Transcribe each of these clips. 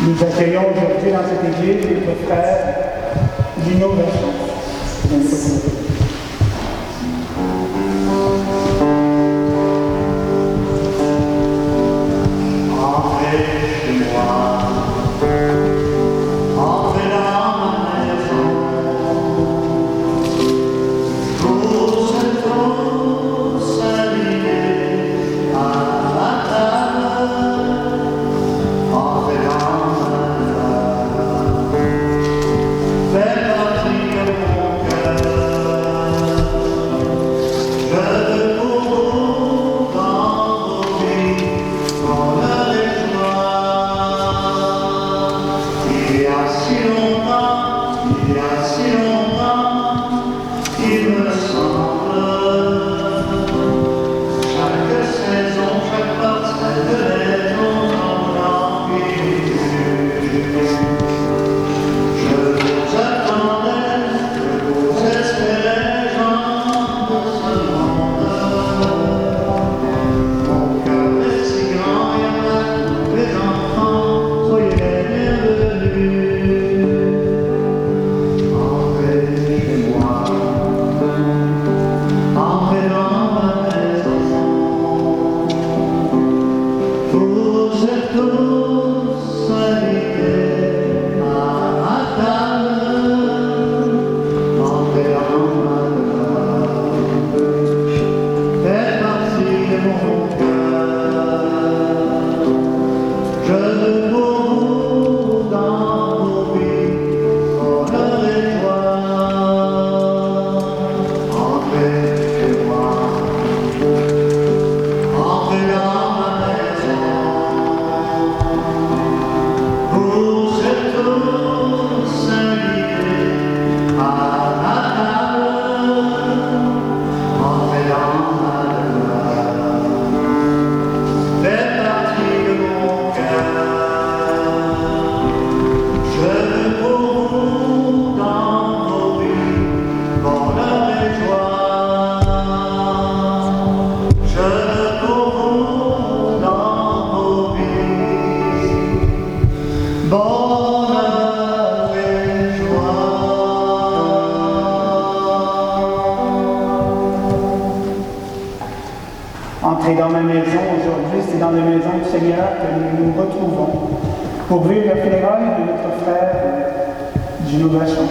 Nous accueillons aujourd'hui dans cette église notre frère Gino Vachon. Entrer dans ma maison aujourd'hui, c'est dans la maison du Seigneur que nous nous retrouvons pour vivre le funérailles de notre frère Gino Vachon.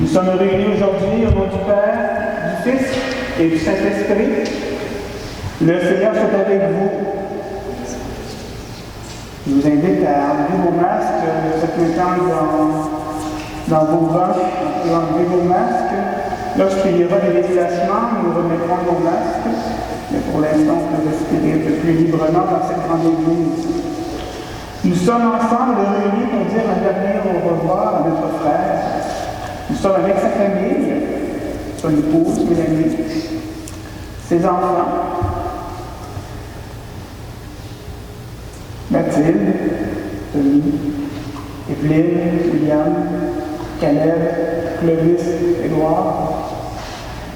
Nous sommes réunis aujourd'hui au nom du Père, du Fils et du Saint-Esprit. Le Seigneur soit avec vous. Je vous invite à enlever vos masques, cette maintenant dans vos rangs, et enlever vos masques. Lorsqu'il y aura des déplacements, nous remettrons nos masques. Mais pour l'instant, on peut plus librement dans cette grande église. Nous sommes ensemble réunis pour dire un dernier au revoir à notre frère. Nous sommes avec sa famille, son épouse, Mélanie, ses enfants, Mathilde, Denis, Evelyne, William, Caleb, Clovis, Édouard.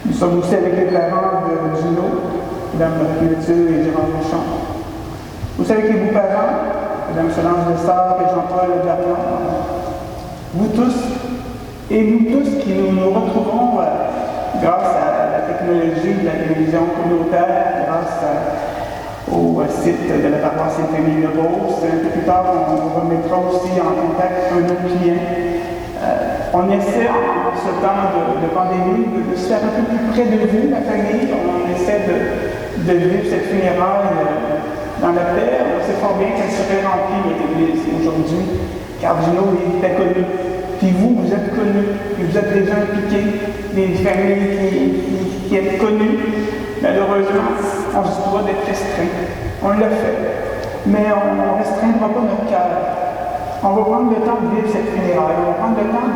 Nous sommes aussi avec les parents de Gino, Mme Mathieu et Gérard Deschamps. Vous savez que les beaux-parents, Mme Solange Lessard et Jean-Paul Bernard, vous tous et nous tous qui nous retrouvons grâce à la technologie de la télévision communautaire, grâce au site de la paroisse Saint-Émile-de-Beauce. Un peu plus tard, on remettra aussi en contact un autre client. On essaie, en ce temps de pandémie, de se faire un peu plus près de vous, la famille. On essaie de vivre cette funéraille dans la paix. On sait fort bien qu'elle serait remplie, notre église, aujourd'hui. Cardinaux, il était connu. Puis vous êtes connus. Puis vous êtes déjà impliqués. Des familles qui êtes connues. Malheureusement, on se doit d'être restreint. On l'a fait. Mais on ne restreindra pas notre cœur. On va prendre le temps de vivre cette funéraille. On va prendre le temps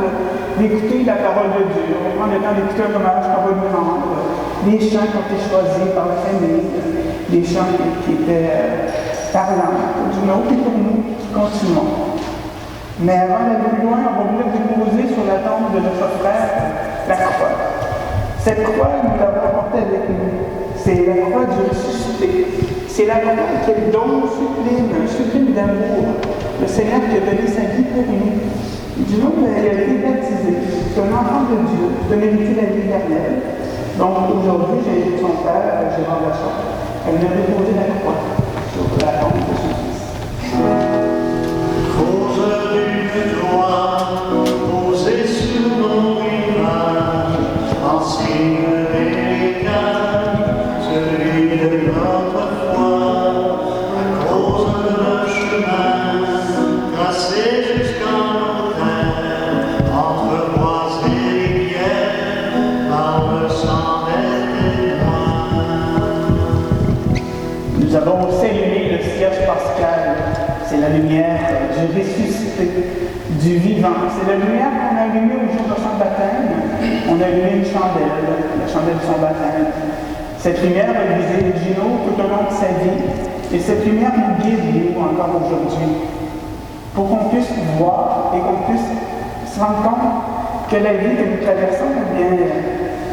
d'écouter la parole de Dieu. On va prendre le temps d'écouter un hommage qu'on va lui rendre. Les chants qui ont été choisis par la famille. Les chants qui étaient parlants pour Gino et pour nous qui continuons. Mais avant d'aller plus loin, on va venir déposer sur la tombe de notre frère la croix. Cette croix, nous l'avons apportée avec nous. C'est la croix du ressuscité. C'est la croix qui est le don sublime, un sublime d'amour. Le Seigneur qui a donné sa vie pour nous. Gino a été baptisé. C'est un enfant de Dieu, de mériter la vie éternelle. Donc aujourd'hui, j'ai invité son père, Gérard Deschamps, à venir déposer la croix sur la tombe de son fils. Cause d'une croix posée sur mon rivage, en signe véritable, celui de notre foi, à cause de notre chemin, tracé jusqu'en nos terres, entre bois et rivières, par le sang des témoins. Nous avons aussi allumé le cierge pascal. C'est la lumière du ressuscité, du vivant. C'est la lumière qu'on a allumée au jour de son baptême. On a allumé une chandelle, la chandelle de son baptême. Cette lumière a visé Gino tout au long de sa vie. Et cette lumière nous guide, nous, encore aujourd'hui. Pour qu'on puisse voir et qu'on puisse se rendre compte que la vie que nous traversons, eh bien,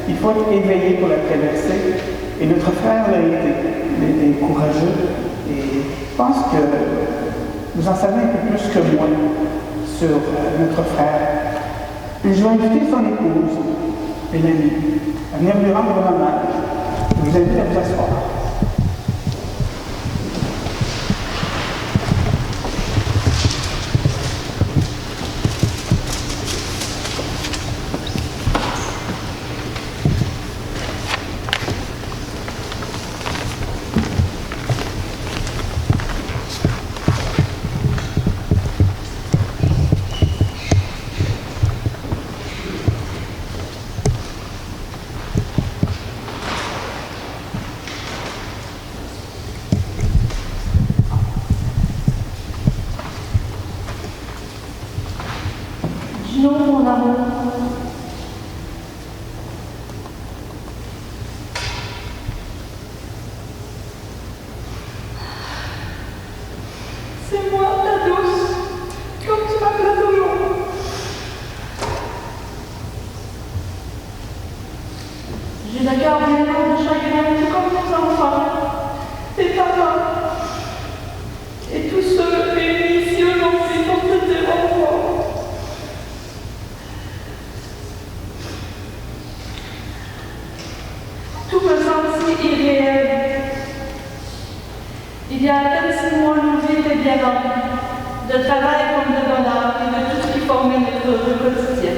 il faut être éveillé pour la traverser. Et notre frère l'a été. Il a été courageux. Et je pense que vous en savez un peu plus que moi sur notre frère. Je vais inviter son épouse, Mélanie, à venir lui rendre hommage. Je vous invite à vous asseoir. Gino, mon amour. C'est moi, ta douce, comme tu m'appelles toujours. J'ai le cœur bien lourd de chagrin, tout comme nos enfants, tes parents, et tous ceux réunis ici aujourd'hui pour te dire au revoir. Tout me semble si irréel. Il y a à peine 6 mois, nos vies étaient bien remplies, de travail comme de bonheur et de tout ce qui formait notre heureux quotidien.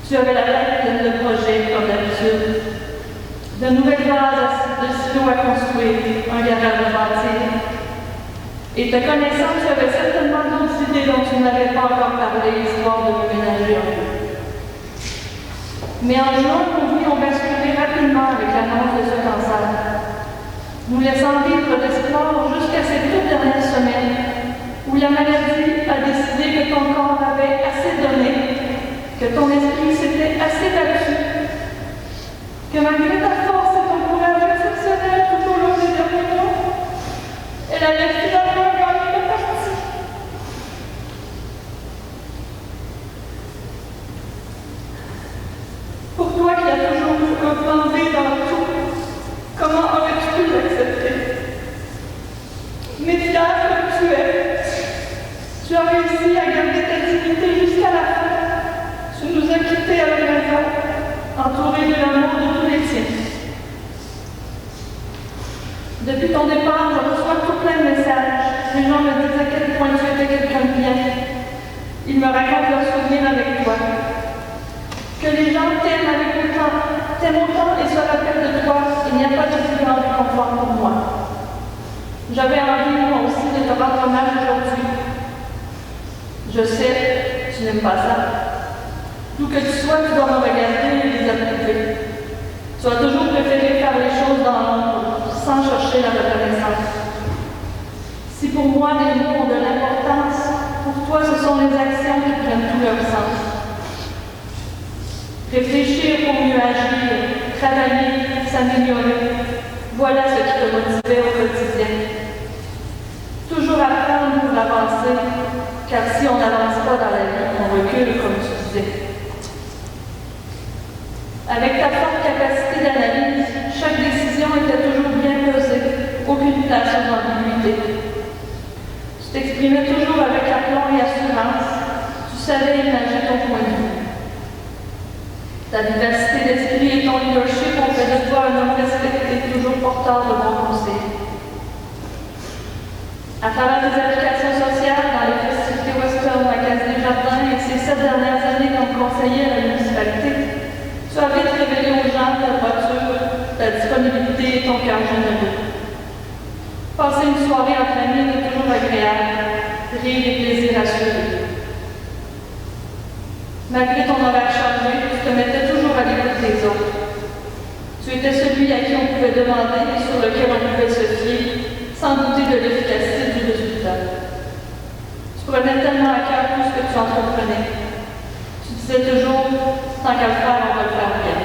Tu avais la tête pleine de projets, comme d'habitude, de nouvelles bases de silos à construire, un garage à bâtir. Et te connaissant, tu avais certainement d'autres idées dont tu n'avais pas encore parlé, histoire de me ménager un peu. Mais en juin, nos vies ont basculé rapidement avec l'annonce de ce cancer. nous laissant vivre d'espoir jusqu'à ces toutes dernières semaines où la maladie a décidé que ton corps avait assez donné, que ton esprit s'était assez battu, que malgré ta force et ton courage exceptionnel tout au long des derniers mois, elle allait finalement gagner la partie. Pour toi qui as toujours eu un plan B dans tout, comment aurais-tu pu l'accepter? Mais fière comme tu es, tu as réussi à garder ta dignité jusqu'à la fin. Tu nous as quittés à la maison, entourés de l'amour de tous les tiens. Depuis ton départ, je reçois tout plein de messages. Les gens me disent à quel point tu étais quelqu'un de bien. Ils me racontent leurs souvenirs avec toi. Que les gens t'aiment autant et se rappellent de toi, il n'y a pas de plus grand réconfort pour moi. J'avais envie, moi aussi, de te rendre hommage aujourd'hui. Je sais, tu n'aimes pas ça. D'où que tu sois, tu dois me regarder et les approuver. Tu as toujours préféré faire les choses dans l'ombre, sans chercher la reconnaissance. Si pour moi les mots ont de l'importance, pour toi ce sont les actions qui prennent tout leur sens. Réfléchir pour mieux agir, travailler, s'améliorer, voilà ce qui te motivait au quotidien. Toujours apprendre pour avancer, car si on n'avance pas dans la vie, on recule comme tu disais. Avec ta forte capacité d'analyse, chaque décision était toujours bien pesée, aucune place aux ambiguïtés. Tu t'exprimais toujours avec aplomb et assurance, tu savais imaginer ton point de vue. Ta vivacité d'esprit et ton leadership ont fait de toi un homme respecté, toujours porteur de bons conseils. À travers tes applications sociales, dans les festivités Western, la Case des Jardins et ces 7 dernières années comme conseiller à la municipalité, tu as vite révélé aux gens ta voiture, ta disponibilité et ton cœur généreux. Passer une soirée en famille est toujours agréable, rire et plaisir assurés. Malgré ton horaire chargé, tu te mettais toujours à l'écoute des autres. Tu étais celui à qui on pouvait demander et sur lequel on pouvait se fier, sans douter de l'efficacité du résultat. Tu prenais tellement à cœur tout ce que tu entreprenais. Tu disais toujours, tant qu'à le faire, on va le faire bien.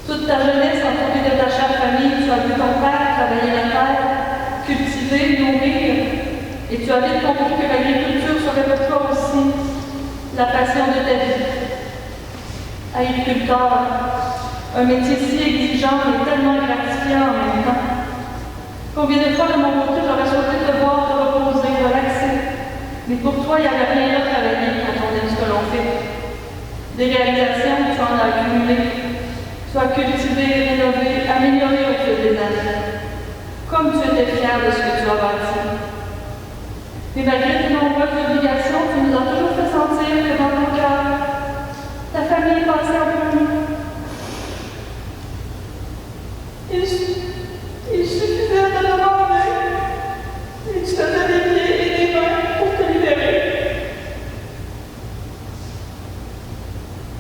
Toute ta jeunesse, entourée de ta chère famille, tu as vu ton père travailler la terre, cultiver, nourrir, et tu as vite compris que l'agriculture serait pour toi aussi la passion de ta vie. Agriculteur, un métier si exigeant et tellement gratifiant en même temps. Combien de fois de mon côté j'aurais souhaité te voir te reposer, relaxer, mais pour toi il n'y avait rien à travailler quand on aime ce que l'on fait. Des réalisations, tu en as accumulé. Tu as cultivé, rénové, amélioré au fil des années. Comme tu étais fier de ce que tu as bâti. Mais malgré tes nombreuses obligations, tu nous as toujours fait sentir que dans ton cœur, ta famille passait en premier. Il suffisait de demander et tu faisais des pieds et des mains pour te libérer.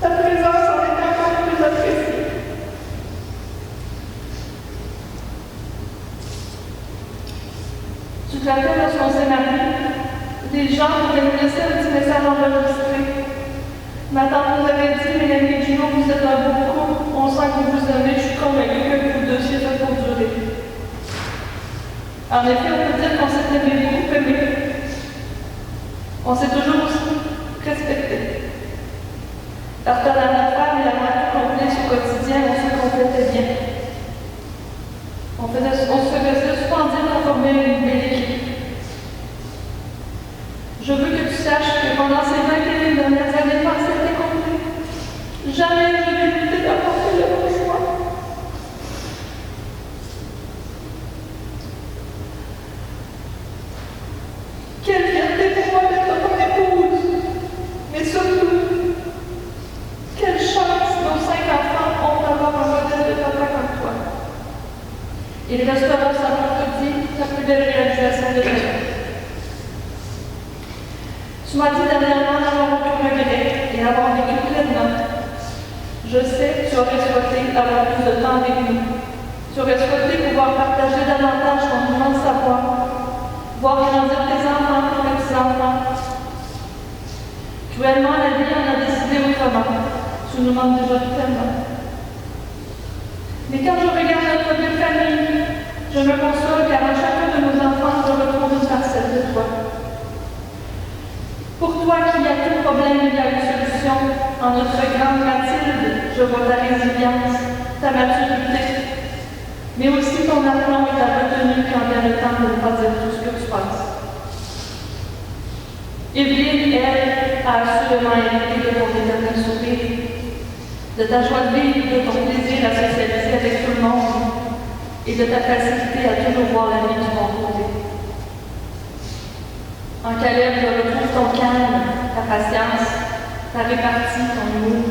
Ta présence en était encore plus appréciée. Tu te rappelles lorsqu'on s'est mariés? Des gens pouvaient nous laisser un petit message enregistré. Ma tante nous avait dit, Mélanie et Gino, vous êtes un beau couple, on sent que vous vous aimez, je suis convaincue que vous deux c'est fait pour durer. En effet, on peut dire qu'on s'est beaucoup aimé. On s'est toujours aussi respecté. Parce que dans notre femme et la moitié complète au quotidien, on se complétait bien. On se faisait souvent dire qu'on formait une belle équipe. Je veux que tu saches que pendant ces 21 dernières années passées à tes côtés, jamais je n'ai douté d'apporter le bon choix. Quelle fierté pour moi d'être ton épouse, mais surtout, quelle chance nos 5 enfants ont d'avoir un modèle de papa comme toi. Ils resteront sans doute dit la plus belle réalisation de ta vie. Tu m'as dit dernièrement d'avoir aucun regret et avoir vécu pleinement. Je sais que tu aurais souhaité avoir plus de temps avec nous. Tu aurais souhaité pouvoir partager davantage ton immense savoir, voir grandir tes enfants et tes petits-enfants. Cruellement, la vie en a décidé autrement. Tu nous manques déjà tellement. Mais quand je regarde notre belle famille, je me console car en chacun de nos enfants, je retrouve une parcelle de toi. Pour toi qui a tout problème, il y a une solution. En notre grande Mathilde, je vois ta résilience, ta maturité, mais aussi ton aplomb et ta retenue quand vient le temps de ne pas dire tout ce que tu penses. Evelyne, elle, a assurément hérité de ton éternel sourire, de ta joie de vivre, de ton plaisir à socialiser avec tout le monde et de ta facilité à toujours voir la vie du bon côté. En Caleb, je retrouve ton calme, ta patience, ta répartie, ton humour.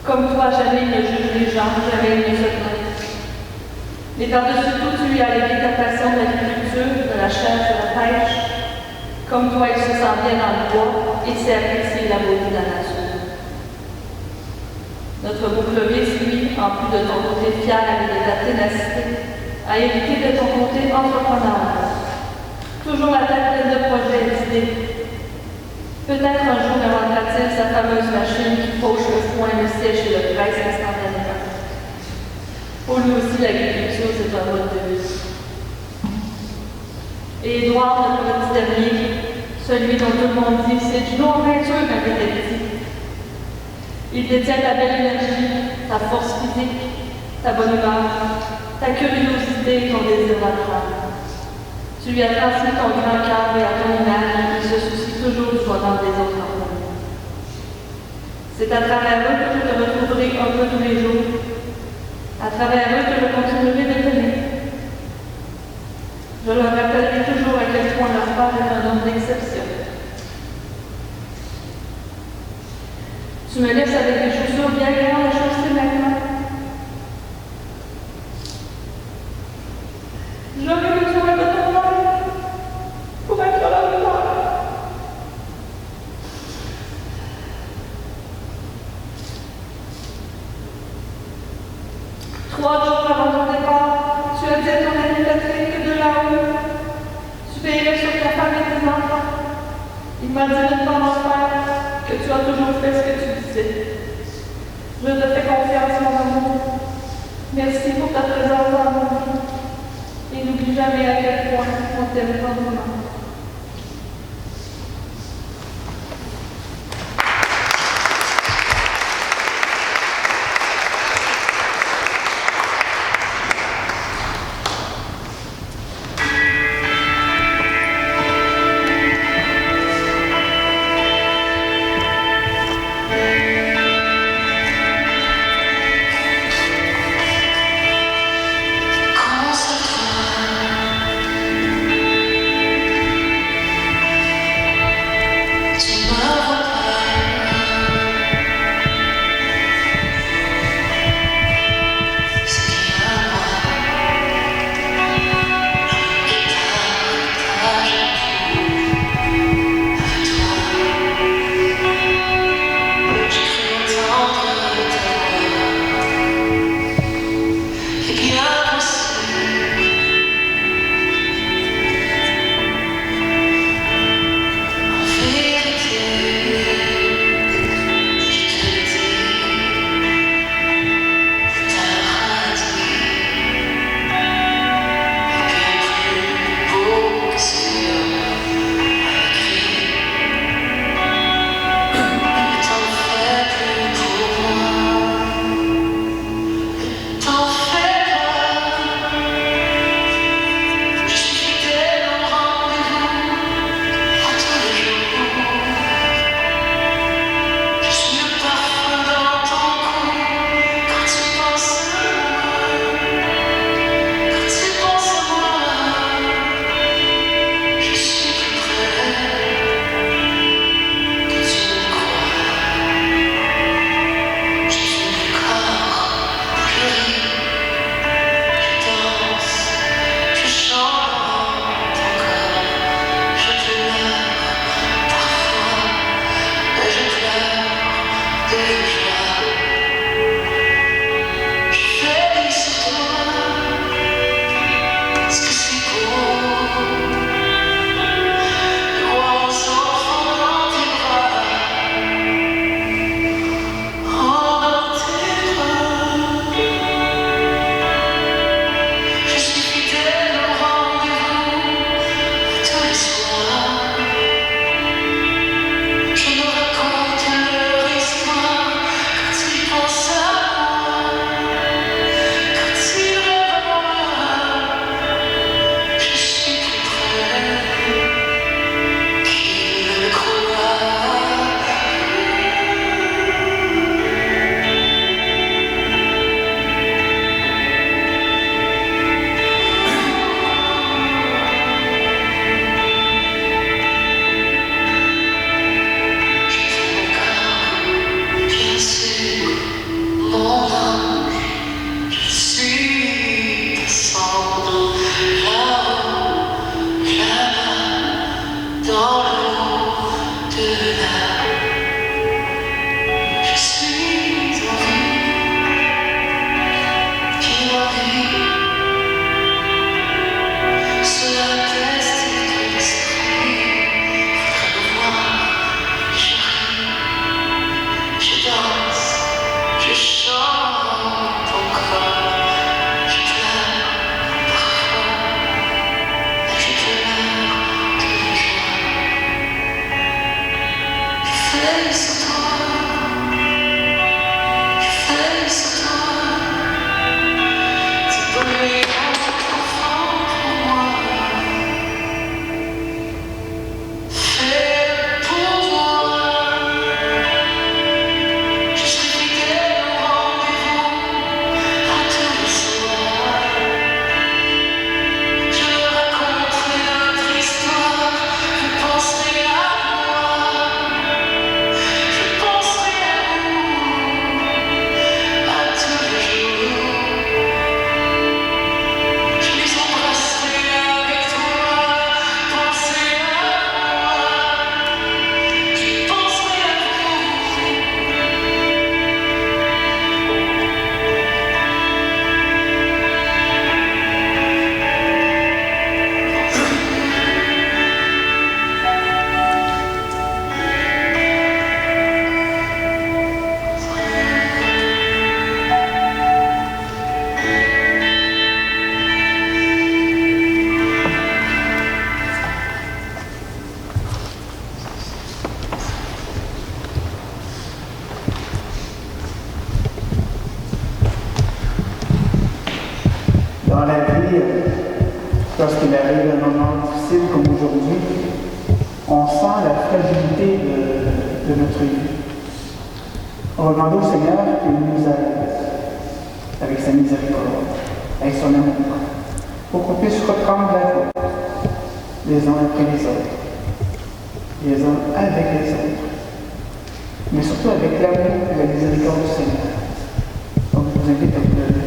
Comme toi, jamais il ne juge les gens, jamais il ne se plaint. Mais par-dessus tout, tu lui as légué ta passion de l'agriculture, de la chasse, de la pêche. Comme toi, il se sent bien dans le bois et sait apprécier la beauté de la nature. Notre beau Clovis, lui, en plus de ton côté fier et de ta ténacité, a hérité de ton côté entrepreneur. Toujours la tête pleine de projets et d'idées. Peut-être un jour inventera-t-il sa fameuse machine qui fauche le foin, le siège et le presse instantanément. Pour lui aussi, l'agriculture, c'est un mode de vie. Et Édouard, notre petit dernier, celui dont tout le monde dit, c'est du long en peinture quand il était petit. Il détient ta belle énergie, ta force physique, ta bonne humeur, ta curiosité et ton désir d'apprendre. Tu lui as transmis ton grand cœur et à ton image, il se soucie toujours du bonheur des autres enfants. C'est à travers eux que je te retrouverai un peu tous les jours, à travers eux que je continuerai de t'aimer. Je leur rappellerai toujours à quel point leur père est un homme d'exception. Tu me laisses avec des chaussures bien grandes à chausser maintenant. J'aurais besoin de ton aide pour être la lumière. Trois jours avant ton départ, tu as dit à ton ami Patrick que de là-haut, tu veillerais sur ta femme et tes enfants. Il m'a dit de ne pas m'en faire, que tu as toujours fait ce que tu disais. Je te fais confiance, mon amour. Merci pour ta présence dans mon vie. Et n'oublie jamais à quel point on t'aime tendrement. Console-toi. Lorsqu'il arrive un moment difficile comme aujourd'hui, on sent la fragilité de notre vie. On va demander au Seigneur qu'il nous aide avec sa miséricorde, avec son amour, pour qu'on puisse reprendre la route les uns après les autres, les uns avec les autres, mais surtout avec l'amour et la miséricorde du Seigneur. Donc je vous invite à vous lever.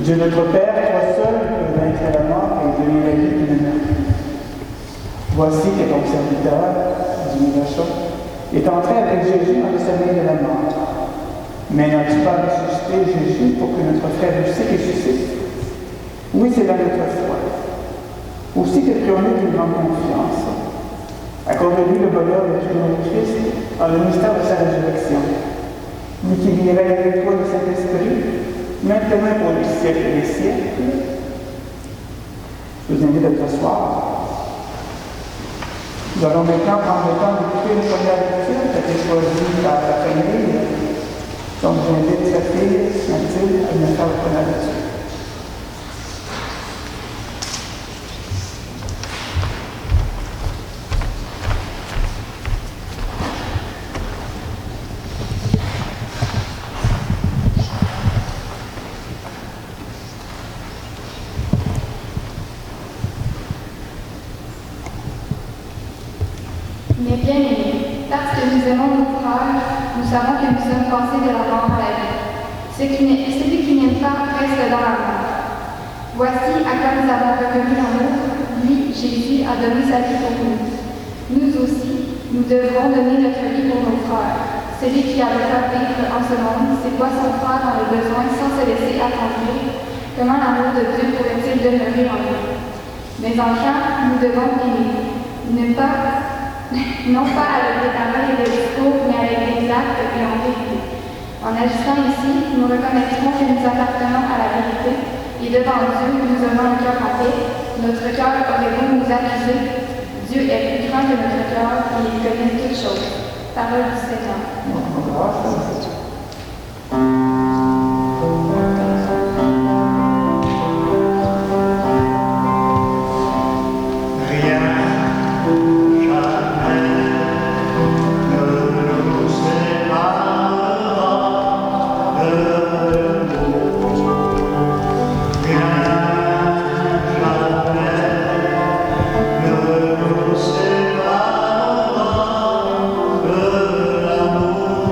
Dieu notre Père, toi seul peux vaincre la mort et donner la vie qui ne meurt plus. Voici que ton serviteur, dit Milochon, est entré avec Jésus dans le sommeil de la mort. Mais n'as-tu pas ressuscité Jésus pour que notre frère aussi ressuscite? Oui, c'est là notre foi. Aussi que prions-nous d'une grande confiance. Accorde-lui le bonheur de toujours le Christ en le mystère de sa résurrection. Lui qui vivrait avec toi de cet esprit, maintenant pour les siècles des siècles. Je vous invite à t'asseoir. Nous allons maintenant prendre le temps d'écouter une première lecture qui a été choisie par la famille. Donc j'invite sa fille, Mathilde, à nous faire la première lecture. Mais bien aimés, parce que nous aimons nos frères, nous savons que nous sommes passés de la mort à la vie. Celui qui n'aime pas reste dans la mort. Voici à quoi nous avons reconnu l'amour. Lui, Jésus, a donné sa vie pour nous. Nous aussi, nous devrons donner notre vie pour nos frères. Celui qui a le droit de vivre en ce monde, c'est quoi son frère dans le besoin sans se laisser attendrir? Comment l'amour de Dieu pourrait-il demeurer en nous? Mais enfin, nous devons aimer. Non pas avec des paroles et des discours, mais avec des actes et en vérité. En agissant ici, nous reconnaîtrons que nous appartenons à la vérité, et devant Dieu, nous aurons le cœur en paix. Notre cœur aurait beau nous accuser. Dieu est plus grand que notre cœur, et il connaît toutes choses. Parole du Seigneur. L'amour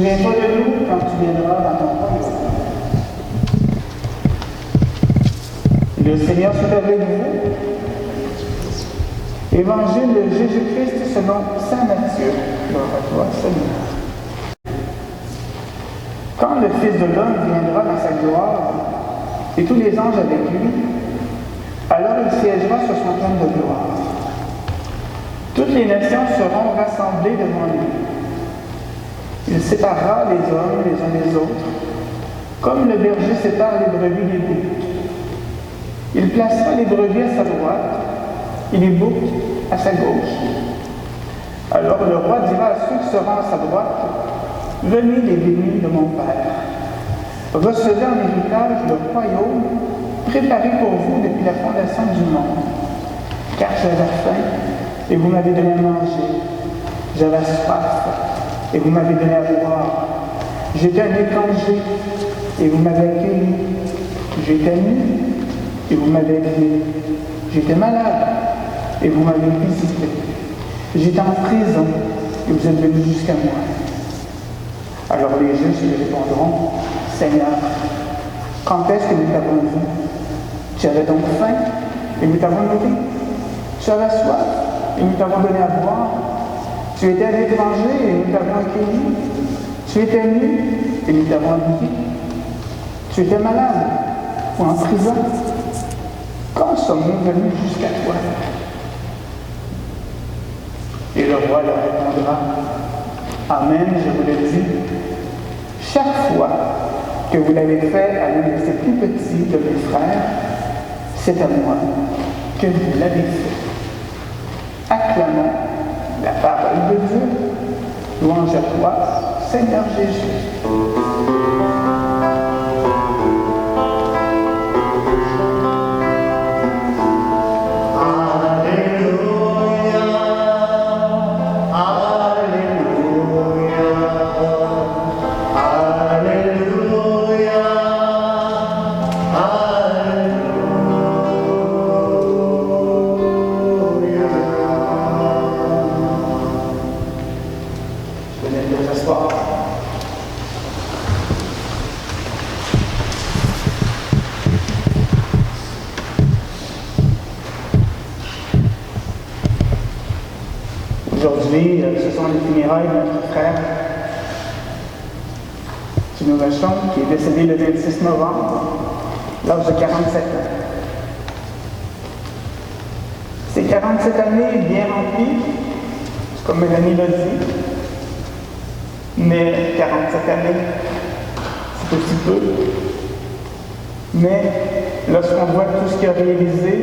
Souviens-toi de nous quand tu viendras dans ton royaume. Le Seigneur soit avec vous. Évangile de Jésus-Christ selon saint Matthieu. Gloire à toi, Seigneur. Quand le Fils de l'homme viendra dans sa gloire, et tous les anges avec lui, alors il siégera sur son trône de gloire. Toutes les nations seront rassemblées devant lui. Il séparera les hommes les uns des autres, comme le berger sépare les brebis des boucs. Il placera les brebis à sa droite et les boucs à sa gauche. Alors le roi dira à ceux qui seront à sa droite, « Venez les bénis de mon Père. Recevez en héritage le royaume préparé pour vous depuis la fondation du monde. Car j'avais faim et vous m'avez donné à manger. J'avais soif et vous m'avez donné à boire. J'étais un étranger et vous m'avez accueilli. J'étais nu et vous m'avez aidé. J'étais malade et vous m'avez visité. J'étais en prison et vous êtes venus jusqu'à moi. » Alors les justes lui répondront, « Seigneur, quand est-ce que nous t'avons vu? Tu avais donc faim et nous t'avons nourri. Tu avais soif et nous t'avons donné à boire. Tu étais un étranger et nous t'avons accueilli. Tu étais nu et nous t'avons habillé. Tu étais malade ou en prison. Quand sommes-nous venus jusqu'à toi? » Et le roi leur répondra, « Amen, je vous le dis, chaque fois que vous l'avez fait à l'un de ces plus petits de mes frères, c'est à moi que vous l'avez fait. » Acclamons la parole de Dieu. Louange à toi, Seigneur Jésus. Aujourd'hui, ce sont les funérailles de notre frère Gino Vachon, qui est décédé le 26 novembre, à l'âge de 47 ans. Ces 47 années bien remplies, comme Mélanie l'a dit, mais 47 années, c'est aussi peu. Mais lorsqu'on voit tout ce qu'il a réalisé,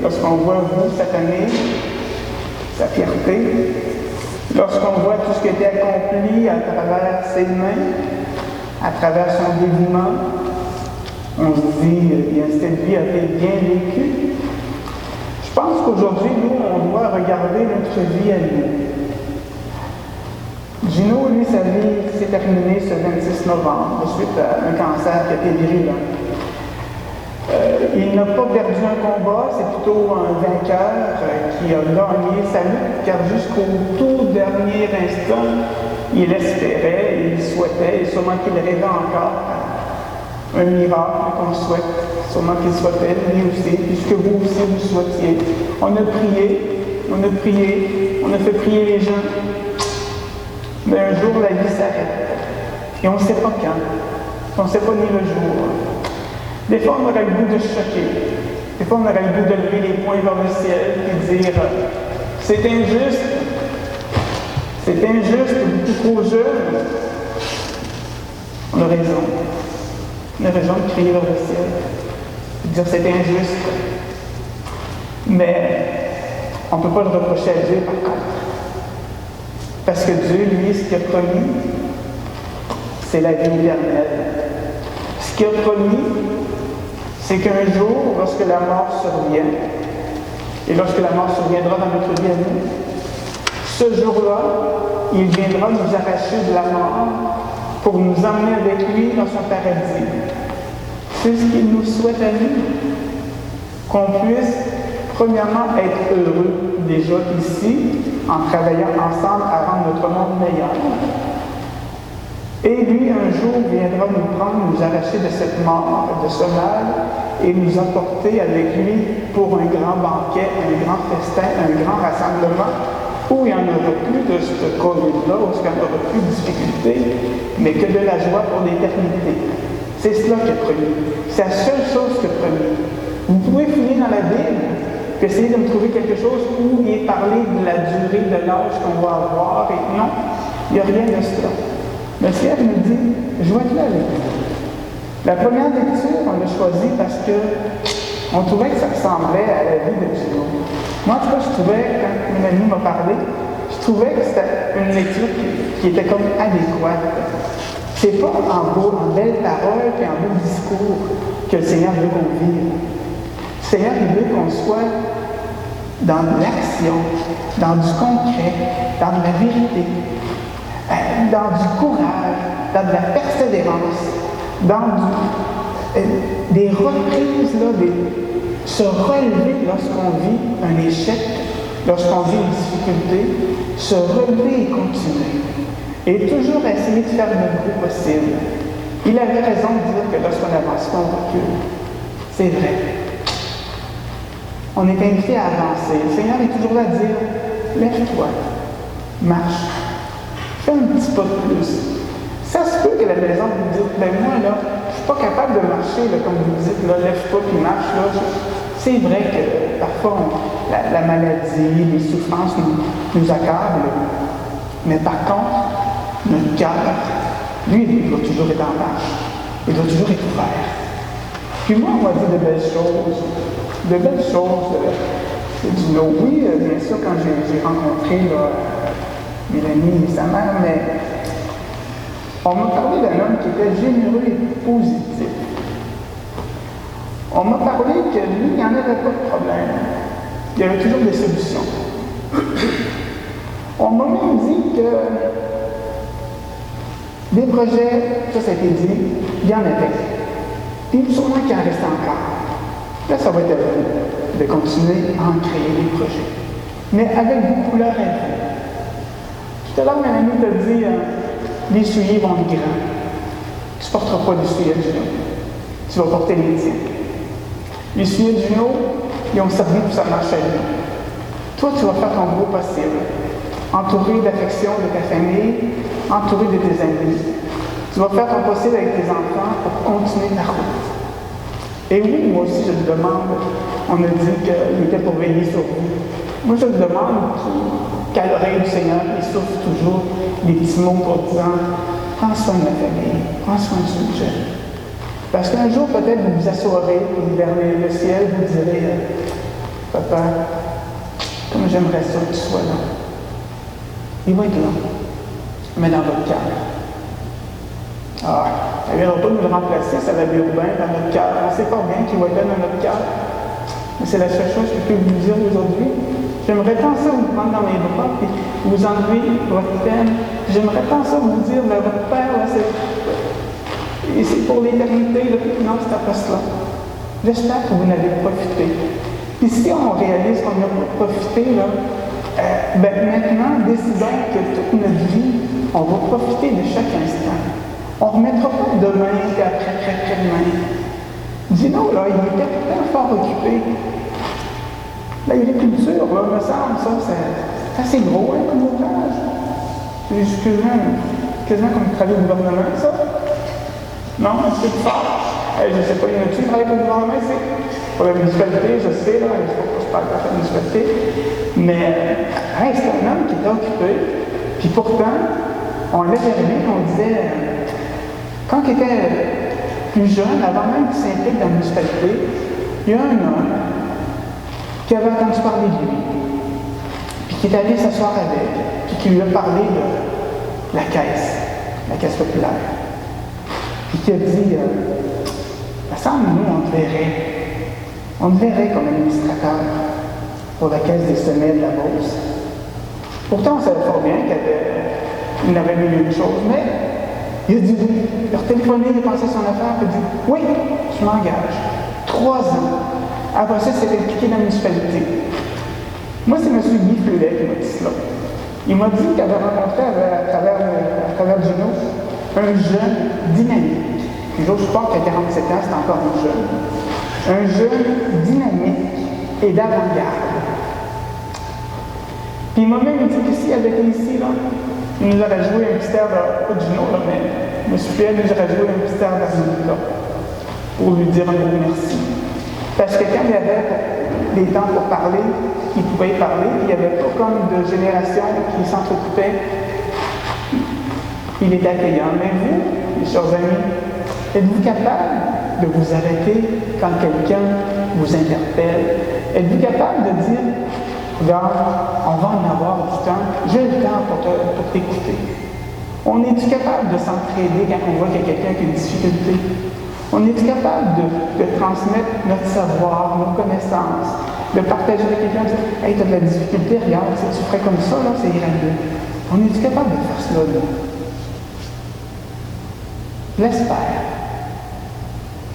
lorsqu'on voit vous cette année, sa fierté, lorsqu'on voit tout ce qui a été accompli à travers ses mains, à travers son dévouement, on se dit, bien, cette vie a été bien vécue. Je pense qu'aujourd'hui, nous, on doit regarder notre vie à nous. Gino, lui, sa vie s'est terminée ce 26 novembre, suite à un cancer qui a été virulent. Il n'a pas perdu un combat, c'est plutôt un vainqueur qui a gagné sa lutte, car jusqu'au tout dernier instant, il espérait, il souhaitait, et sûrement qu'il rêvait encore un miracle qu'on souhaite, sûrement qu'il souhaitait, lui aussi, puisque vous aussi vous souhaitiez. On a prié, on a fait prier les gens, mais un jour la vie s'arrête, et on ne sait pas quand, on ne sait pas ni le jour. Des fois, on aurait le goût de choquer. Des fois, on aurait le goût de lever les poings vers le ciel et dire « C'est injuste. C'est injuste, beaucoup trop jeune. » On a raison. On a raison de crier vers le ciel. De dire « C'est injuste. » Mais on ne peut pas le reprocher à Dieu, par contre. Parce que Dieu, lui, ce qu'il a promis, c'est la vie éternelle. Ce qu'il a promis, c'est qu'un jour, lorsque la mort survient, et lorsque la mort surviendra dans notre vie à nous, ce jour-là, il viendra nous arracher de la mort pour nous emmener avec lui dans son paradis. C'est ce qu'il nous souhaite à nous, qu'on puisse, premièrement, être heureux déjà ici, en travaillant ensemble à rendre notre monde meilleur. Et lui, un jour, viendra nous prendre, nous arracher de cette mort, de ce mal, et nous emporter avec lui pour un grand banquet, un grand festin, un grand rassemblement, où il n'y en aura plus de ce COVID-là, où il n'y en aura plus de difficultés, mais que de la joie pour l'éternité. C'est cela qui est promis. C'est la seule chose qui est promis. Vous pouvez fouiller dans la Bible, puis essayer de me trouver quelque chose où il est parlé de la durée de l'âge qu'on va avoir, et non, il n'y a rien de cela. Le ciel nous dit, joignez-le avec vous. La première lecture, on l'a choisie parce qu'on trouvait que ça ressemblait à la vie de Gino. Moi, en tout cas, je trouvais, quand une amie m'a parlé, je trouvais que c'était une lecture qui était comme adéquate. C'est pas en belles paroles et en beaux discours que le Seigneur veut qu'on vive. Le Seigneur, il veut qu'on soit dans l'action, dans du concret, dans de la vérité, dans du courage, dans de la persévérance, dans des reprises, se relever lorsqu'on vit un échec, lorsqu'on vit une difficulté, se relever et continuer. Et toujours essayer de faire le mieux possible. Il avait raison de dire que lorsqu'on avance, on recule. C'est vrai. On est invité à avancer. Le Seigneur est toujours là à dire, lève-toi, marche. Fais un petit pas de plus. Ça se peut que la maison vous dise, ben moi, là, je suis pas capable de marcher, là, comme vous dites, là, lève-toi puis marche, là. C'est vrai que parfois, la maladie, les souffrances nous accablent. Mais par contre, notre cœur, lui, il doit toujours être en marche. Il doit toujours être ouvert. Puis moi, on m'a dit de belles choses. De belles choses. C'est du no. Oui, bien sûr, quand j'ai rencontré Mélanie et sa mère, mais on m'a parlé d'un homme qui était généreux et positif. On m'a parlé que lui, il n'y en avait pas de problème. Il y avait toujours des solutions. On m'a même dit que des projets, ça a été dit, il y en avait. Puis sûrement qu'il en restait encore. Là, ça va être à vous de continuer à en créer des projets. Mais avec beaucoup leur aide. Tout à l'heure, mon ami t'a dit, les souliers vont être grands. Tu ne porteras pas des souliers de Juno. Tu vas porter les tiens. Les souliers de Juno, ils ont servi pour ça marche à lui. Toi, tu vas faire ton gros possible. Entouré d'affection de ta famille, entouré de tes amis. Tu vas faire ton possible avec tes enfants pour continuer ta route. Et oui, moi aussi, je le demande. On a dit qu'il était pour veiller sur vous. Moi, je le demande qu'à l'oreille du Seigneur, il souffle toujours des petits mots pour disant « Prends soin de ma famille, prends soin de ceux que j'aime. » Parce qu'un jour, peut-être, vous vous assoirez vers le ciel, vous direz « Papa, comme j'aimerais ça que tu sois là. » Il va être là, mais dans votre cœur. Ah, ça ne viendra pas nous le remplacer, ça va être urbain dans notre cœur. On ne sait pas bien qu'il va être là dans notre cœur. Mais c'est la seule chose que je peux vous dire aujourd'hui. J'aimerais tant ça vous prendre dans mes bras et vous enlever votre peine. J'aimerais tant ça vous dire, mais votre Père, là, c'est pour l'éternité, non, c'est à pas cela. J'espère que vous n'avez profité. Puis si on réalise qu'on n'a pas profité, là, maintenant, décidons que toute notre vie, on va profiter de chaque instant. On ne remettra pas demain et après demain. Dis-nous, là, il était pourtant fort occupé. L'agriculture, là, me semble, ça, c'est assez gros, hein, comme ouvrage. C'est quasiment comme travailler au gouvernement, ça. Non, c'est plus fort. Je ne sais pas, il y en a-tu qui travaillent pour le gouvernement ici? Pour la municipalité, je sais, là, il faut pas que je parle de la municipalité. Mais, c'est un homme qui était occupé. Puis pourtant, on l'avait remis, on disait, quand il était plus jeune, avant même qu'il s'implique dans la municipalité, il y a un homme qui avait entendu parler de lui, puis qui est allé s'asseoir avec, puis qui lui a parlé de la caisse populaire. Puis qui a dit, ça semble, nous, on te verrait comme administrateur pour la caisse des sommets de la Beauce. Pourtant, on savait fort bien qu'il n'avait mis une chose, mais il a dit oui. Il a téléphoné, il a pensé à son affaire, il a dit oui, je m'engage. 3 ans. Après ça, il s'est impliqué dans la municipalité. Moi, c'est M. Guy Fleuret qui m'a dit cela. Il m'a dit qu'il avait rencontré à travers Juno un jeune dynamique. Puis je pense qu'à 47 ans, c'est encore un jeune. Un jeune dynamique et d'avant-garde. Puis il m'a même dit que s'il avait été ici, là, il nous aurait joué un petit air de, pas Gino, là, mais M. Pierre nous aurait joué un petit air d'harmonica pour lui dire un gros merci. Parce que quand il y avait des temps pour parler, il pouvait y parler, puis il n'y avait pas comme de génération qui s'entrecoupait. Il est accueillant. Mais vous, mes chers amis, êtes-vous capable de vous arrêter quand quelqu'un vous interpelle? Êtes-vous capable de dire, regarde, on va en avoir du temps, j'ai le temps pour t'écouter. On est-tu capable de s'entraider quand on voit qu'il y a quelqu'un qui a une difficulté? On est capable de transmettre notre savoir, nos connaissances, de partager avec quelqu'un, de dire « Hey, tu as de la difficulté, regarde, si tu ferais comme ça, là, ça irait mieux. » On est capable de faire cela, là? Je l'espère.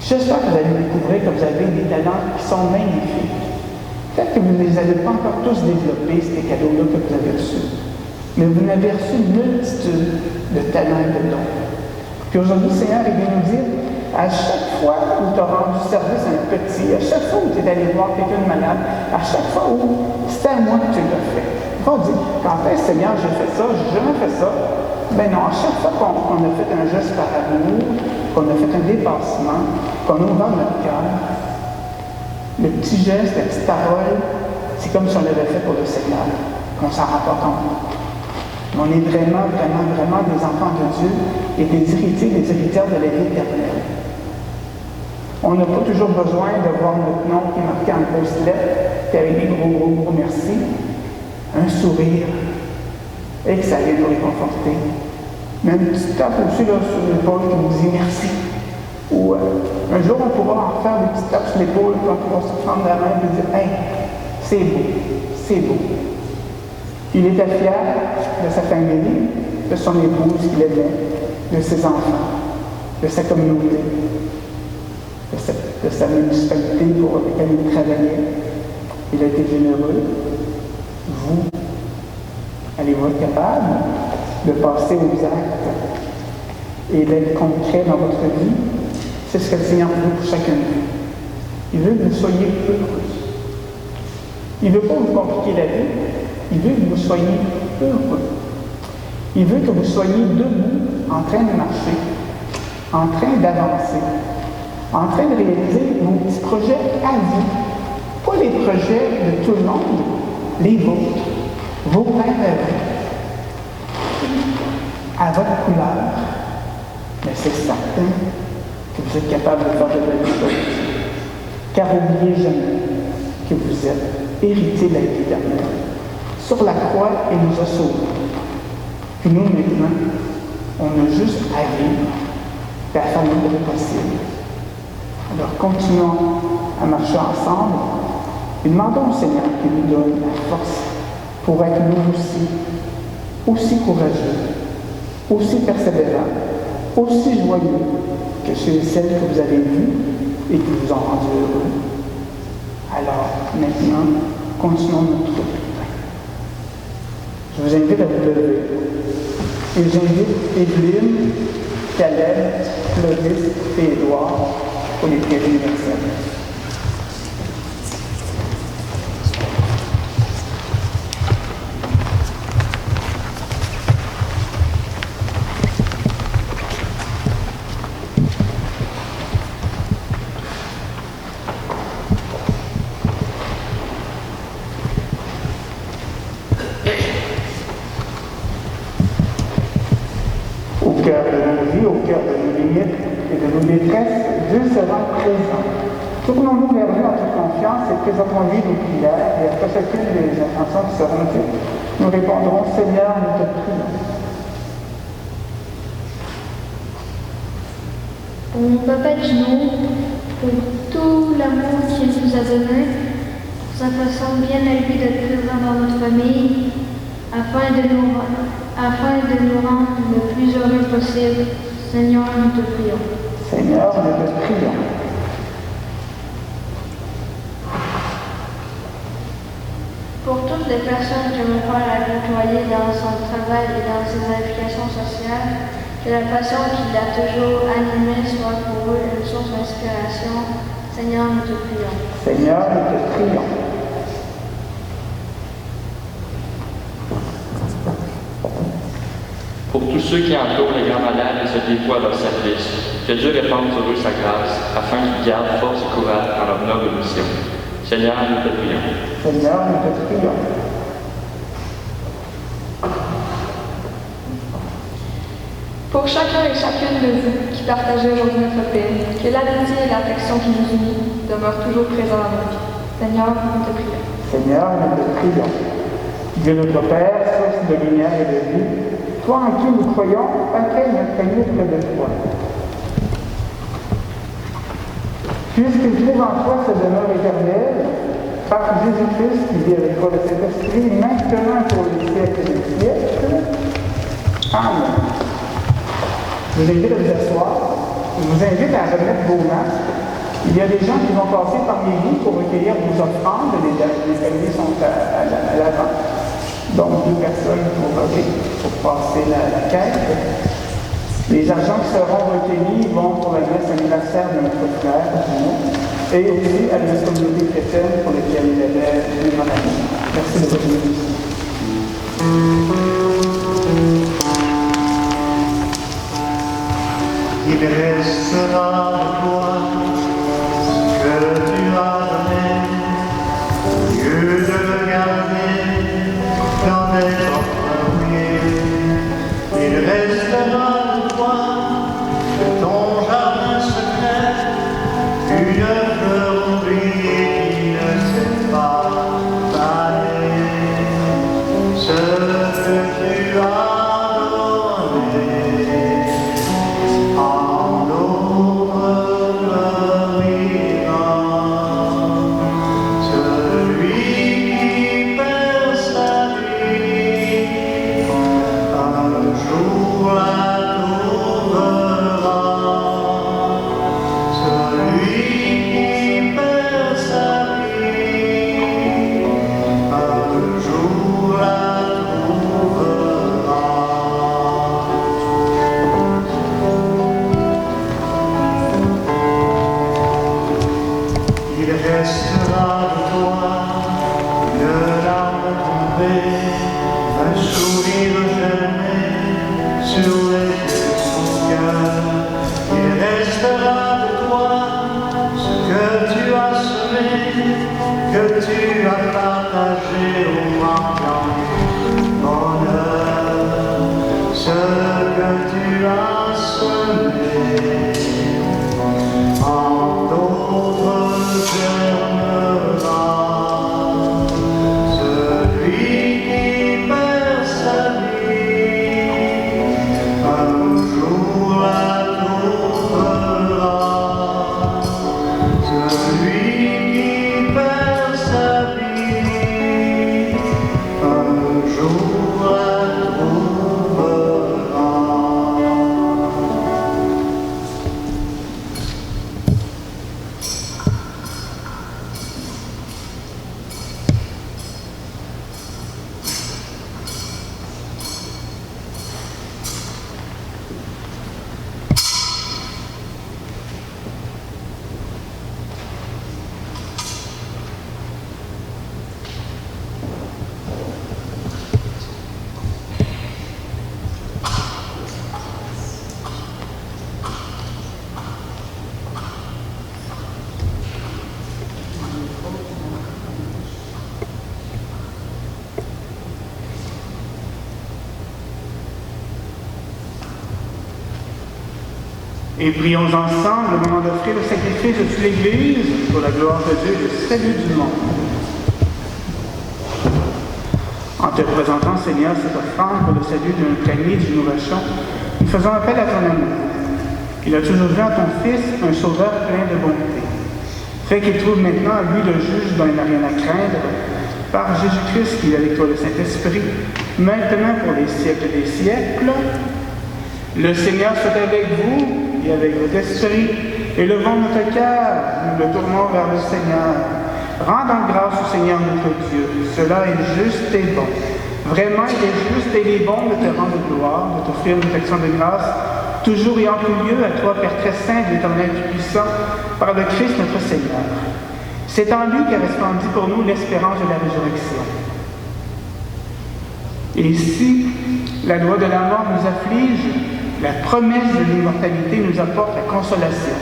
J'espère que vous allez découvrir que vous avez des talents qui sont magnifiques. Peut-être que vous ne les avez pas encore tous développés, ces cadeaux-là que vous avez reçus. Mais vous en avez reçu une multitude de talents et de dons. Puis aujourd'hui, le Seigneur est venu nous dire, à chaque fois où tu as rendu service à un petit, à chaque fois où tu es allé voir quelqu'un de malade, à chaque fois où c'était à moi que tu l'as fait. On dit, quand est-ce Seigneur, j'ai fait ça, j'ai jamais fait ça. Ben non, à chaque fois qu'on a fait un geste par amour, qu'on a fait un dépassement, qu'on a ouvert notre cœur, le petit geste, la petite parole, c'est comme si on l'avait fait pour le Seigneur, qu'on ne s'en rend pas compte. Mais on est vraiment des enfants de Dieu et des héritiers, des héritières de la vie éternelle. On n'a pas toujours besoin de voir notre nom qui est marqué en grosses lettres, puis avec des gros merci, un sourire, et que ça vient nous réconforter. Mais un petit tape aussi là, sur l'épaule qui nous dit merci. Ou un jour, on pourra en faire des petits tapes sur l'épaule, puis on pourra se prendre la main et dire « Hey, c'est beau, c'est beau. » Il était fier de sa famille, de son épouse qu'il aimait, de ses enfants, de sa communauté, de sa municipalité pour laquelle il travaillait. Il a été généreux. Vous, allez-vous être capable de passer aux actes et d'être concret dans votre vie? C'est ce que le Seigneur veut pour chacun de vous. Il veut que vous soyez heureux. Il ne veut pas vous compliquer la vie. Il veut que vous soyez heureux. Il veut que vous soyez debout, en train de marcher, en train d'avancer, en train de réaliser vos petits projets à vous. Pas les projets de tout le monde, les vôtres, vos rêves à vous, à votre couleur. Mais c'est certain que vous êtes capable de faire de belles choses. Car n'oubliez jamais que vous êtes héritier de la vie éternelle. Sur la croix, il nous a sauvés. Puis nous, maintenant, on a juste à vivre et à faire le mieux possible. Alors, continuons à marcher ensemble et demandons au Seigneur qu'il nous donne la force pour être nous aussi courageux, aussi persévérants, aussi joyeux que ceux et celles que vous avez vus et qui vous ont rendu heureux. Alors, maintenant, continuons notre route. Je vous invite à vous lever. Et j'invite Evelyne, Caleb, Clovis et Édouard pour les prières universelles. Au cœur de nos vies, au cœur de nos limites et de nos détresses, Dieu se rend présent. Tournons-nous vers lui en toute confiance et présentons-lui nos prières, et après chacune des intentions qui seront dites, nous répondrons « Seigneur, nous te prions ». Pour mon papa Gino, pour tout l'amour qu'il nous a donné, pour sa façon bien élevée d'être présent dans notre famille, afin de nous rendre le plus heureux possible. Seigneur, nous te prions. Seigneur, nous te prions. Pour toutes les personnes que mon père a côtoyées dans son travail et dans ses implications sociales, Que la passion qui l'a toujours animé soit pour eux une source d'inspiration. Seigneur, nous te prions. Seigneur, nous te prions. Pour tous ceux qui entourent les grands malades et se dévouent à leur service, que Dieu répande sur eux sa grâce, afin qu'ils gardent force et courage dans leur noble mission. Seigneur, nous te prions. Seigneur, nous te prions. Pour chacun et chacune de vous qui partagez aujourd'hui notre peine, que l'amitié et l'affection qui nous unit demeurent toujours présents dans nos vies. Seigneur, nous te prions. Seigneur, nous te prions. Dieu notre Père, source de lumière et de vie, toi en qui nous croyons, accueille notre amour près de toi. Puisqu'il trouve en toi sa demeure éternelle, par Jésus-Christ qui vit avec toi le Saint-Esprit, maintenant pour les siècles des siècles. Amen. Je vous invite à vous asseoir. Je vous invite à remettre vos masques. Il y a des gens qui vont passer parmi vous pour recueillir vos offrandes. Les paliers sont à l'avant. Donc, 2 personnes pour passer la quête. Les argents qui seront recueillis vont pour la messe anniversaire de notre frère, et aussi à la communauté chrétienne pour laquelle il avait une maladie. Merci de votre venue. Il restera de toi ce que tu as donné, au lieu de le garder dans des orphelins. Il restera de toi de ton jardin secret, une fleur oubliée qui ne sait pas faner. Ce que tu as que tu as partagé au grand bonheur, ce que tu as semé, en d'autres germera. Celui qui perd sa vie, un jour la trouvera. Celui qui perd sa vie, un jour la trouvera. Et prions ensemble au moment d'offrir le sacrifice de toute l'Église pour la gloire de Dieu et le salut du monde. En te présentant, Seigneur, cette offrande pour le salut de notre ami du Nouveau-Vachon, nous faisons appel à ton amour. Il a toujours vu en ton Fils un sauveur plein de bonté. Fais qu'il trouve maintenant lui le juge dont il n'a rien à craindre, par Jésus-Christ qui est avec toi le Saint-Esprit, maintenant pour les siècles des siècles. Le Seigneur soit avec vous et avec votre esprit. Élevons notre cœur, nous le tournons vers le Seigneur. Rendons grâce au Seigneur notre Dieu. Cela est juste et bon. Vraiment, il est juste et il est bon de te rendre gloire, de t'offrir une action de grâce toujours et en tout lieu, à toi, Père très saint, de l'Éternel Tout-Puissant, par le Christ notre Seigneur. C'est en lui qu'a resplendi pour nous l'espérance de la résurrection. Et si la loi de la mort nous afflige, la promesse de l'immortalité nous apporte la consolation.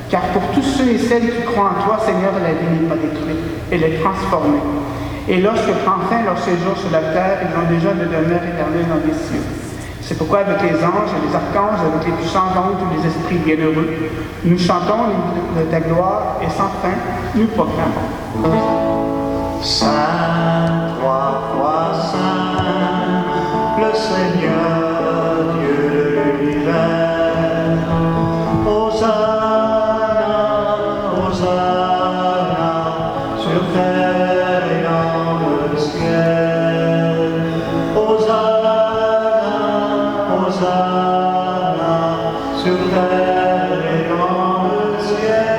Car pour tous ceux et celles qui croient en toi, Seigneur, la vie n'est pas détruite, elle est transformée. Et lorsque prend fin leur séjour sur la terre, ils ont déjà de demeure éternelle dans les cieux. C'est pourquoi avec les anges et les archanges, avec les puissants anges ou les esprits bienheureux, nous chantons de ta gloire et sans fin, nous proclamons. Saint, trois fois saint, le Seigneur, Dieu de l'univers. Hosanna, Hosanna, sur terre et dans le ciel. Hosanna, Hosanna, sur terre et dans le ciel.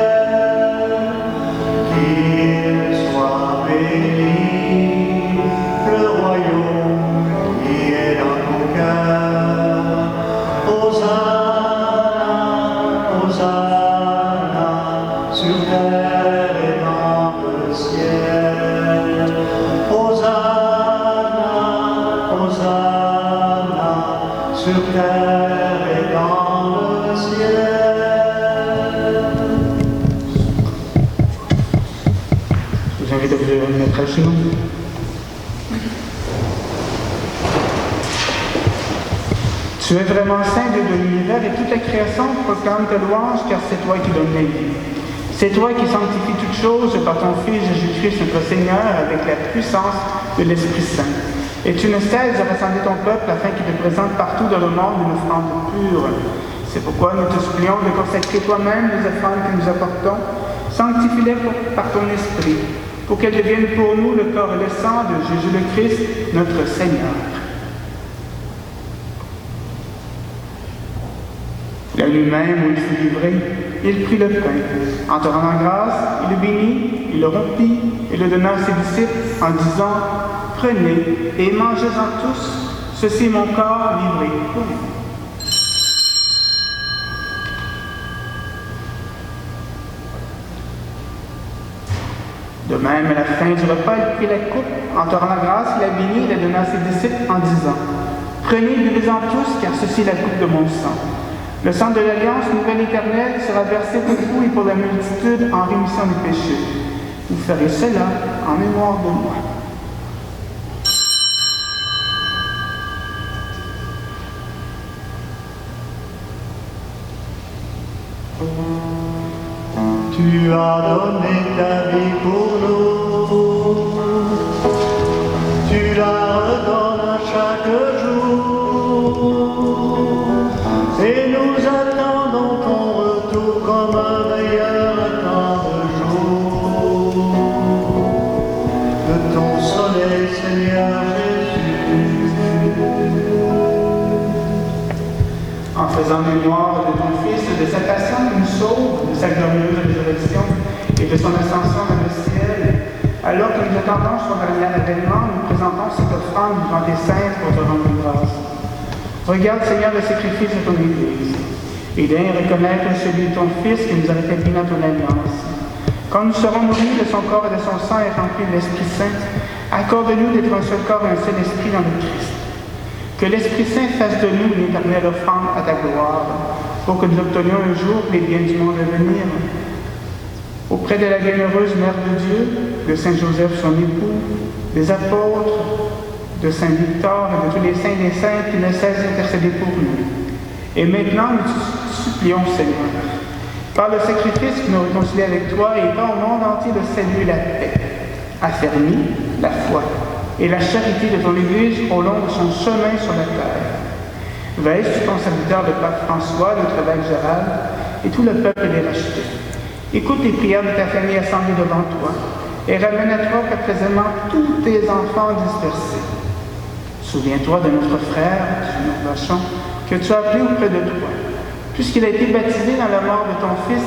Qu'il soit béni, le royaume qui est dans ton cœur. Hosanna, Hosanna, sur terre et dans le ciel. Hosanna, Hosanna, sur terre et dans le ciel. Je vous invite à vous mettre à genoux. Tu es vraiment saint, Dieu de l'univers, et toute la création proclame ta louange, car c'est toi qui donnes la vie. C'est toi qui sanctifies toutes choses par ton Fils Jésus-Christ, notre Seigneur, avec la puissance de l'Esprit Saint. Et tu ne cesses de rassembler ton peuple afin qu'il te présente partout dans le monde une offrande pure. C'est pourquoi nous te supplions de consacrer toi-même les offrandes que nous apportons. Sanctifie-les par ton Esprit, pour qu'elles deviennent pour nous le corps et le sang de Jésus le Christ, notre Seigneur. La nuit même où il fut livré, il prit le pain. En te rendant grâce, il le bénit, il le rompit et le donna à ses disciples en disant « Prenez et mangez-en tous, ceci est mon corps livré pour vous. » De même, à la fin du repas, il prit la coupe. En te rendant grâce, il la bénit et la donna à ses disciples en disant « Prenez et buvez-en tous, car ceci est la coupe de mon sang. Le sang de l'Alliance nouvelle éternelle sera versé pour vous et pour la multitude en rémission des péchés. Vous ferez cela en mémoire de moi. » Tu as donné ta vie pour nous, tu la redonnes à chaque jour, et nous attendons ton retour comme un meilleur temps de jour. De ton soleil, Seigneur Jésus. En faisant mémoire de ton Fils, de sa passion qui nous sauve, de sa glorieuse résurrection et de son ascension dans le ciel, alors que nous attendons son dernier avènement, nous présentons cette offrande devant tes saints pour te rendre grâce. Regarde, Seigneur, le sacrifice de ton Église, et daigne reconnaître celui de ton Fils qui nous a rétablis dans ton alliance. Quand nous serons nourris de son corps et de son sang et remplis de l'Esprit Saint, accorde-nous d'être un seul corps et un seul esprit dans le Christ. Que l'Esprit Saint fasse de nous une éternelle offrande à ta gloire, pour que nous obtenions un jour les biens du monde à venir. Auprès de la bienheureuse Mère de Dieu, de Saint Joseph son époux, des apôtres, de Saint Victor et de tous les saints et les saintes qui ne cessent d'intercéder pour nous. Et maintenant, nous te supplions, Seigneur, par le sacrifice qui nous réconcilie avec toi et étend au monde entier le salut et la paix, affermis la foi et la charité de ton Église au long de son chemin sur la terre. Veille sur ton serviteur, le pape François, notre évêque Gérald, et tout le peuple des rachetés. Écoute les prières de ta famille assemblée devant toi, et ramène à toi précisément tous tes enfants dispersés. Souviens-toi de notre frère, Junior Vachon, que tu as appelé auprès de toi. Puisqu'il a été baptisé dans la mort de ton Fils,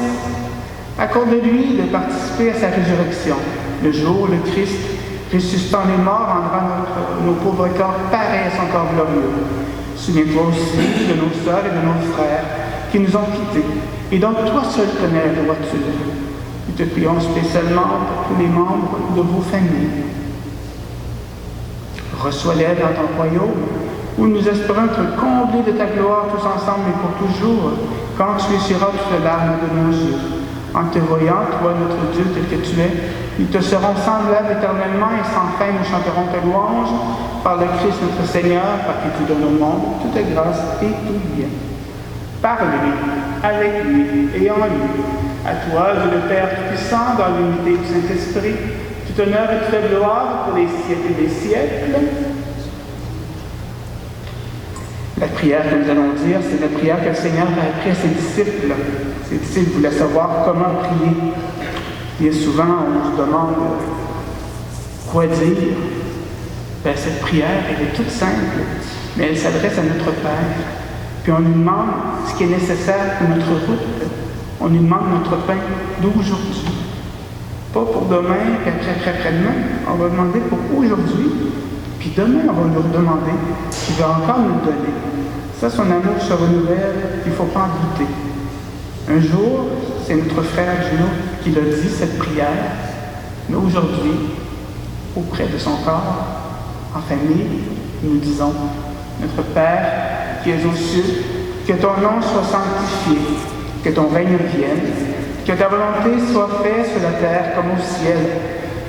accorde-lui de participer à sa résurrection, le jour où le Christ, ressuscitant les morts, rendra nos pauvres corps pareils à son corps glorieux. Souviens-toi aussi de nos sœurs et de nos frères qui nous ont quittés, et dont toi seul connais la droiture. Nous te prions spécialement pour tous les membres de vos familles. Reçois-les dans ton royaume, où nous espérons te combler de ta gloire tous ensemble et pour toujours, quand tu essuieras toutes les larmes de nos yeux. En te voyant, toi, notre Dieu, tel que tu es, nous te serons semblables éternellement et sans fin nous chanterons tes louanges par le Christ notre Seigneur, par qui tu donnes au monde toute grâce et tout bien. Par lui, avec lui et en lui, à toi, Dieu le Père Tout-Puissant, dans l'unité du Saint-Esprit, tout honneur et toute gloire pour les siècles des siècles. La prière que nous allons dire, c'est la prière que le Seigneur a appris à ses disciples. Ses disciples voulaient savoir comment prier. Bien souvent, on se demande quoi dire. Ben, cette prière, elle est toute simple, mais elle s'adresse à notre Père. Puis on lui demande ce qui est nécessaire pour notre route. On lui demande notre pain d'aujourd'hui. Pas pour demain, puis après-demain. On va demander pour aujourd'hui. Puis demain, on va lui redemander qu'il va encore nous le donner. Ça, son amour se renouvelle, il ne faut pas en douter. Un jour, c'est notre frère Gino qui l'a dit, cette prière. Mais aujourd'hui, auprès de son corps, en famille, nous disons, notre Père qui es aux cieux, que ton nom soit sanctifié, que ton règne vienne, que ta volonté soit faite sur la terre comme au ciel.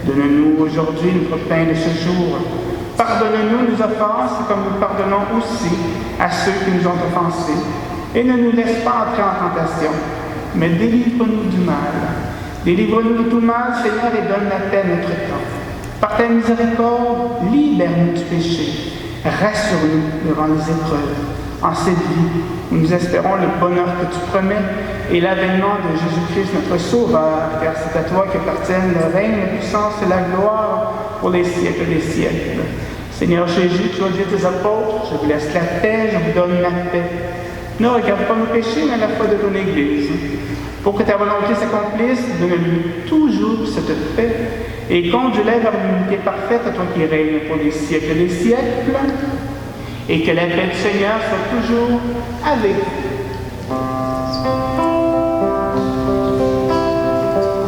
Donne-nous aujourd'hui notre pain de ce jour. Pardonne-nous nos offenses comme nous pardonnons aussi à ceux qui nous ont offensés. Et ne nous laisse pas entrer en tentation, mais délivre-nous du mal. Délivre-nous de tout mal, Seigneur, et donne la paix à notre temps. Par ta miséricorde, libère-nous du péché. Rassure-nous devant les épreuves. En cette vie, nous espérons le bonheur que tu promets et l'avènement de Jésus-Christ, notre Sauveur, car c'est à toi qu'appartiennent le règne, la puissance et la gloire pour les siècles des siècles. Seigneur Jésus, tu as dit à tes apôtres, je vous laisse la paix, je vous donne la paix. Ne regarde pas nos péchés, mais la foi de ton Église. Pour que ta volonté s'accomplisse, donne-lui toujours cette paix et conduis-la vers l'unité parfaite à toi qui règne pour les siècles des siècles. Et que la paix du Seigneur soit toujours avec vous.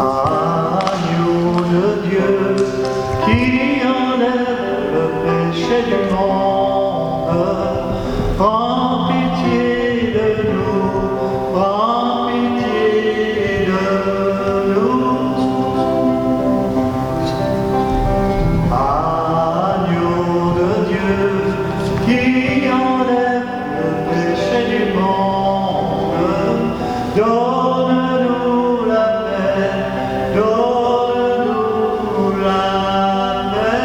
Agneau de Dieu, qui enlève le péché du monde, prends pitié de nous, prends pitié de nous. Agneau de Dieu, qui enlève le péché du monde, donne-nous la paix, donne-nous la paix.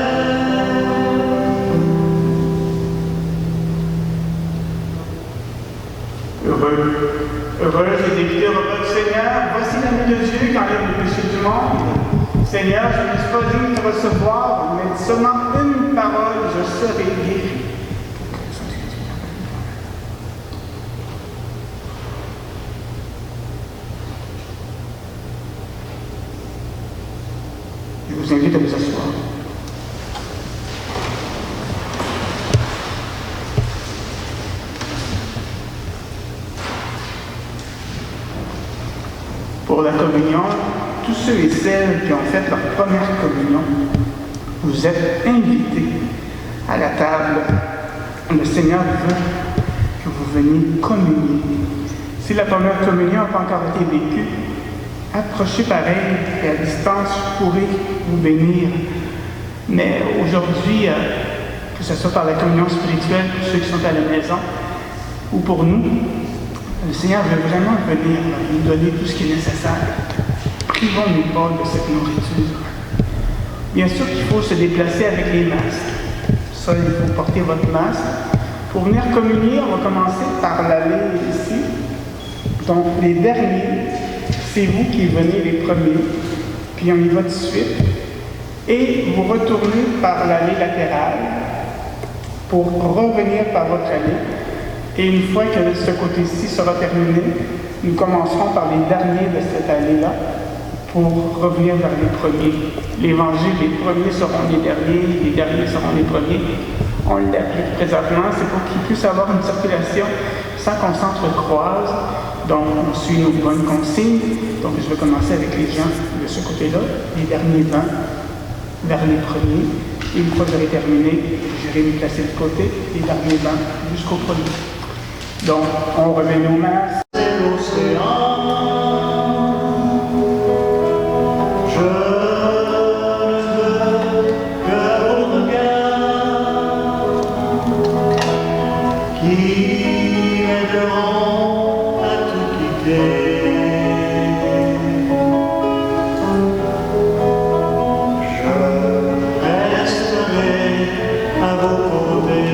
Heureuse et dévie au repas du Seigneur, voici l'ami de Dieu qui enlève le péché du monde. Seigneur, je ne suis pas digne de te recevoir, mais dis seulement une parole, je serai guéri. Je vous invite à vous asseoir. Pour la communion, tous ceux et celles qui ont fait leur première communion, vous êtes invités à la table. Le Seigneur veut que vous veniez communier. Si la première communion n'a pas encore été vécue, approchez pareil et à distance, vous pourrez vous bénir. Mais aujourd'hui, que ce soit par la communion spirituelle pour ceux qui sont à la maison ou pour nous, le Seigneur veut vraiment venir nous donner tout ce qui est nécessaire. Privons-nous pas de cette nourriture. Bien sûr qu'il faut se déplacer avec les masques. Ça, il faut porter votre masque. Pour venir communier, on va commencer par l'aller ici. Donc, les derniers, c'est vous qui venez les premiers, puis on y va tout de suite. Et vous retournez par l'allée latérale pour revenir par votre allée. Et une fois que ce côté-ci sera terminé, nous commencerons par les derniers de cette allée-là pour revenir vers les premiers. L'Évangile, les premiers seront les derniers seront les premiers. On l'applique présentement, c'est pour qu'il puisse avoir une circulation sans qu'on s'entrecroise. Donc, on suit nos bonnes consignes. Donc, je vais commencer avec les gens de ce côté-là, les derniers bancs vers les premiers. Et une fois que j'aurai terminé, j'irai me placer de côté, les derniers bancs jusqu'au premier. Donc, on remet nos mains. C'est l'océan. Je ne veux que vos regards qui m'aideront à tout quitter. Je resterai à vos côtés.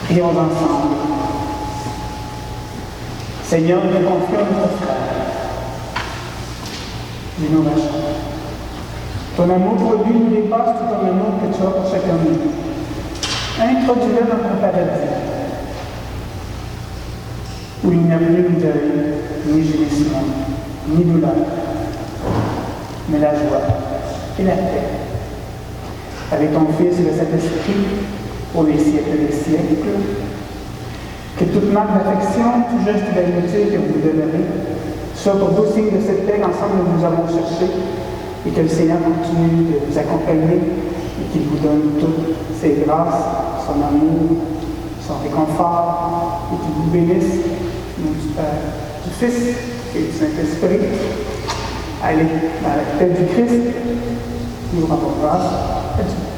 Prions ensemble. Seigneur, nous confions notre frère. L'innovation. Ton amour pour lui nous dépasse tout comme l'amour que tu as pour chacun de nous. Introduis-le dans ton paradis, où il n'y a ni deuil, ni gémissement, ni douleur, mais la joie et la paix. Avec ton Fils et le Saint-Esprit, pour les siècles des siècles, que toute marque d'affection, tout geste d'amitié que vous donnerez, soit pour vous signe de cette paix qu'ensemble nous avons cherché, et que le Seigneur continue de vous accompagner, et qu'il vous donne toutes ses grâces, son amour, son réconfort, et qu'il vous bénisse, du Père, du Fils et du Saint-Esprit. Allez, dans la paix du Christ, nous rendons grâce à Dieu.